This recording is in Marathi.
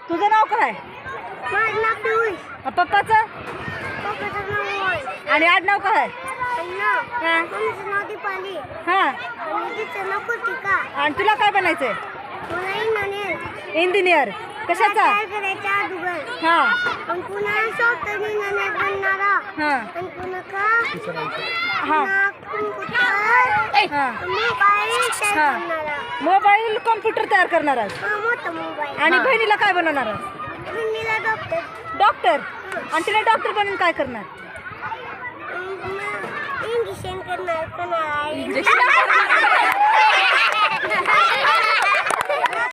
तुझं नाव काय? माझं नाव पियुष. पप्पाचं? पप्पाचं नाव मोहन. आणि आडनाव काय? हां. मम्मीचं नाव दीपाली. हां. आणि तिचं नाव कृतिका. आणि तुला काय बनायचंय? मला इंजिनियर. इंजिनियर. कशाचा? तयार करायच्या अगोदर. हां. पण पुन्हा सॉफ्टवेअर इंजिनियर बनणारा. हां. आणि पुन्हा का हां. कम्प्युटर हां. मोबाईल तयार हां. करणारा. मोबाईल कॉम्प्युटर तयार करणार आहेस. मोठा मोबाईल. आणि बहिणीला काय बनवणार आहेस? बहिणीला डॉक्टर. डॉक्टर. आणि तिला डॉक्टर बनून काय करणार? इंजेक्शन करणार. इंजेक्शन